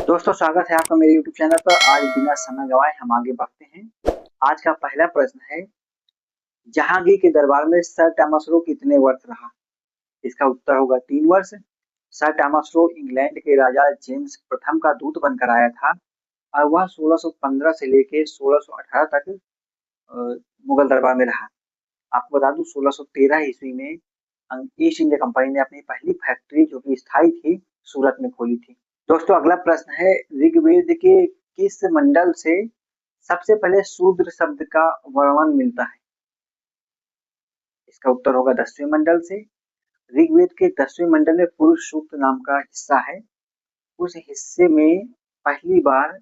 दोस्तों, स्वागत है आपका मेरे YouTube चैनल पर। आज बिना समय गवाए हम आगे बढ़ते हैं। आज का पहला प्रश्न है, जहांगीर के दरबार में सर टॉमस रो कितने वर्ष रहा? इसका उत्तर होगा 3 वर्ष। सर टॉमस रो इंग्लैंड के राजा जेम्स प्रथम का दूत बनकर आया था और वह 1615 से लेकर 1618 तक मुगल दरबार में रहा। आपको बता दूं, 1613 ईस्वी में ईस्ट इंडिया कंपनी ने अपनी पहली फैक्ट्री जो कि स्थायी थी, सूरत में खोली थी। दोस्तों, अगला प्रश्न है, ऋग्वेद के किस मंडल से सबसे पहले शूद्र शब्द का वर्णन मिलता है? इसका उत्तर होगा 10वें मंडल से। ऋग्वेद के 10वें मंडल में पुरुष सूक्त नाम का हिस्सा है। उस हिस्से में पहली बार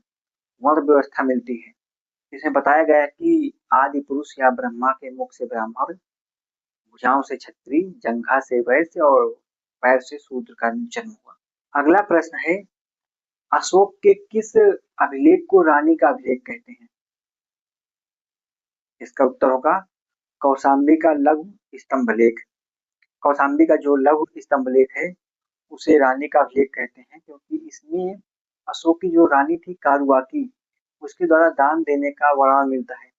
वर्ण व्यवस्था मिलती है। इसमें बताया गया है कि आदि पुरुष या ब्रह्मा के मुख से ब्राह्मण, भुजाओं से क्षत्रिय, जंघा से वैश्य और पैर से शूद्र का जन्म हुआ। अगला प्रश्न है, अशोक के किस अभिलेख को रानी का अभिलेख कहते हैं? इसका उत्तर होगा कौशाम्बी का लघु स्तंभलेख। कौशाम्बी का जो लघु स्तंभलेख है उसे रानी का अभिलेख कहते हैं, क्योंकि इसमें अशोक की जो रानी थी कारुआकी, उसके द्वारा दान देने का वर्णन मिलता है।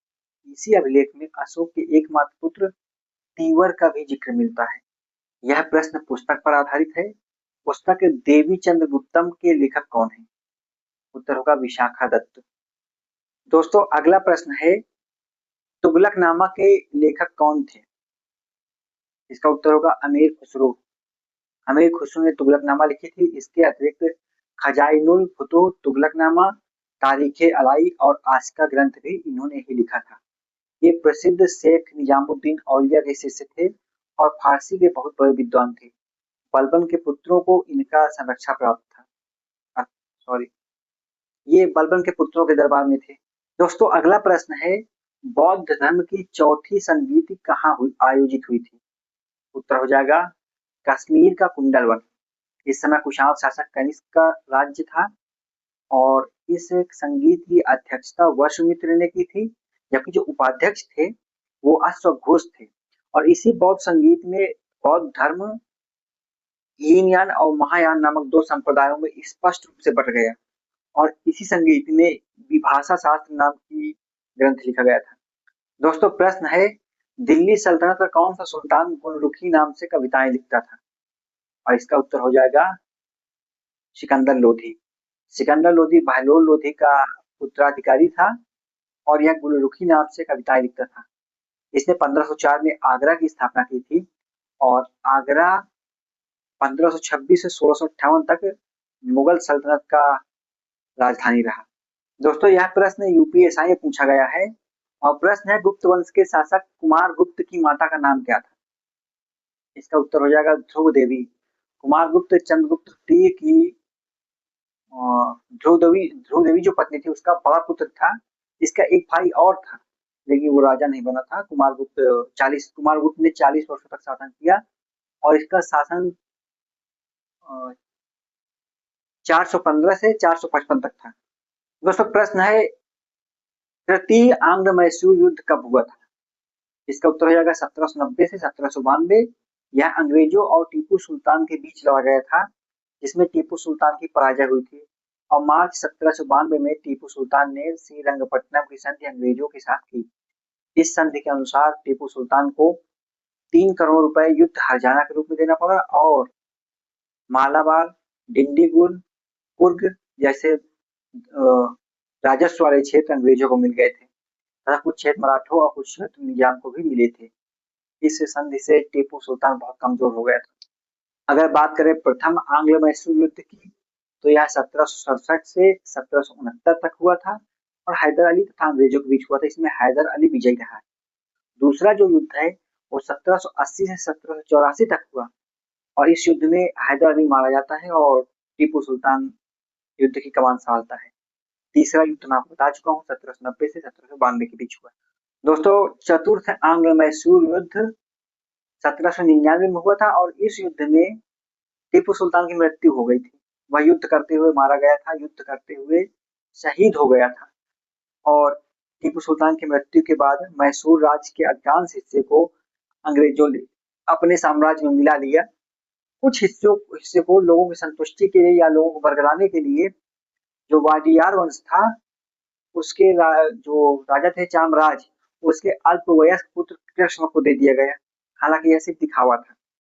इसी अभिलेख में अशोक के एकमात्र पुत्र तीवर का भी जिक्र मिलता है। यह प्रश्न पुस्तक पर आधारित है। पुस्तक देवी चंद्रगुप्तम के लेखक कौन है? उत्तर होगा विशाखा दत्त। दोस्तों, अगला प्रश्न है, तुगलकनामा के लेखक कौन थे? इसका उत्तर होगा अमीर खुसरो। अमीर खुसरो ने तुगलकनामा लिखी थी। इसके अतिरिक्त खजाइनुल फुतूह तुगलकनामा, तारीखे अलाई और आस्का ग्रंथ भी इन्होंने ही लिखा था। ये प्रसिद्ध शेख निजामुद्दीन औलिया के शिष्य थे और फारसी के बहुत बड़े विद्वान थे। बलबन के पुत्रों को इनका संरक्षण प्राप्त था। सॉरी, ये बलबन के पुत्रों के दरबार में थे। दोस्तों, अगला प्रश्न है, बौद्ध धर्म की चौथी संगीति कहाँ आयोजित हुई थी? उत्तर हो जाएगा कश्मीर का कुंडलवन। इस समय कुशाण शासक कनिष्क का राज्य था और इस संगीत की अध्यक्षता वसुमित्र ने की थी, जबकि जो उपाध्यक्ष थे वो अश्वघोष थे। और इसी बौद्ध संगीत में बौद्ध धर्म यीन यान और महायान नामक दो संप्रदायों में स्पष्ट रूप से बट गया और इसी संगीत में विभाषा शास्त्र नाम की ग्रंथ लिखा गया था। दोस्तों, प्रश्न है, दिल्ली सल्तनत का कौन सा सुल्तान गुलरुखी नाम से कविताएं लिखता था? और इसका उत्तर हो जाएगा सिकंदर लोधी। सिकंदर लोधी बहलोल लोधी का उत्तराधिकारी था और यह गुलरुखी नाम से कविताएं लिखता था। इसने 1504 में आगरा की स्थापना की थी और आगरा 1526 से 1658 तक मुगल सल्तनत का राजधानी रहा। दोस्तों, यह प्रश्न यूपीएसआई में पूछा गया है और प्रश्न है, गुप्त वंश के शासक कुमार गुप्त की माता का नाम क्या था? इसका उत्तर हो जाएगा ध्रुव देवी। कुमार गुप्त चंद्रगुप्त द्वितीय की ध्रुव देवी जो पत्नी थी उसका बड़ा पुत्र था। इसका एक भाई और था, लेकिन वो राजा नहीं बना था। कुमार गुप्त ने 40 वर्षों तक शासन किया और इसका शासन 415 से 455 तक था। दोस्तों, प्रश्न है, तृतीय आंग्ल मैसूर युद्ध कब हुआ था? इसका उत्तर हो जाएगा 1790 से 1792। यह अंग्रेजों और टीपू सुल्तान के बीच लड़ा गया था, जिसमें टीपू सुल्तान की पराजय हुई थी और मार्च 1792 में टीपू सुल्तान ने श्रीरंगपट्टनम की संधि अंग्रेजों के साथ की। इस संधि के अनुसार टीपू सुल्तान को 3 करोड़ रुपए युद्ध हर्जाना के रूप में देना पड़ा और मालाबार, डिंडीगुल, कुर्ग जैसे राजस्व वाले क्षेत्र अंग्रेजों को मिल गए थे तथा कुछ क्षेत्र मराठों और कुछ क्षेत्र निजाम को भी मिले थे। इस संधि से टीपू सुल्तान बहुत कमजोर हो गया था। अगर बात करें प्रथम आंग्ल मैसूर युद्ध की, तो यह 1767 से 1769 तक हुआ था और हैदर अली तथा अंग्रेजों के बीच हुआ था। इसमें हैदर अली विजयी रहा। दूसरा जो युद्ध है वो 1780 से 1784 तक हुआ और इस युद्ध में हैदर अली मारा जाता है और टीपू सुल्तान युद्ध की कमान संभालता है। तीसरा युद्ध मैं आपको बता चुका हूँ, 1790 से 1792 के बीच हुआ। दोस्तों, चतुर्थ आंग्ल मैसूर युद्ध 1799 में हुआ था और इस युद्ध में टीपू सुल्तान की मृत्यु हो गई थी। वह युद्ध करते हुए मारा गया था, युद्ध करते हुए शहीद हो गया था और टीपू सुल्तान की मृत्यु के बाद मैसूर राज्य के अधिकांश हिस्से को अंग्रेजों ने अपने साम्राज्य में मिला लिया। कुछ हिस्से को लोगों की संतुष्टि के लिए या लोगों को बरगलाने के लिए जो वाडियार वंश था उसके जो राजा थे चामराज, उसके अल्पवयस्क पुत्र कृष्ण को दे दिया गया। हालांकि यह सिर्फ दिखावा था।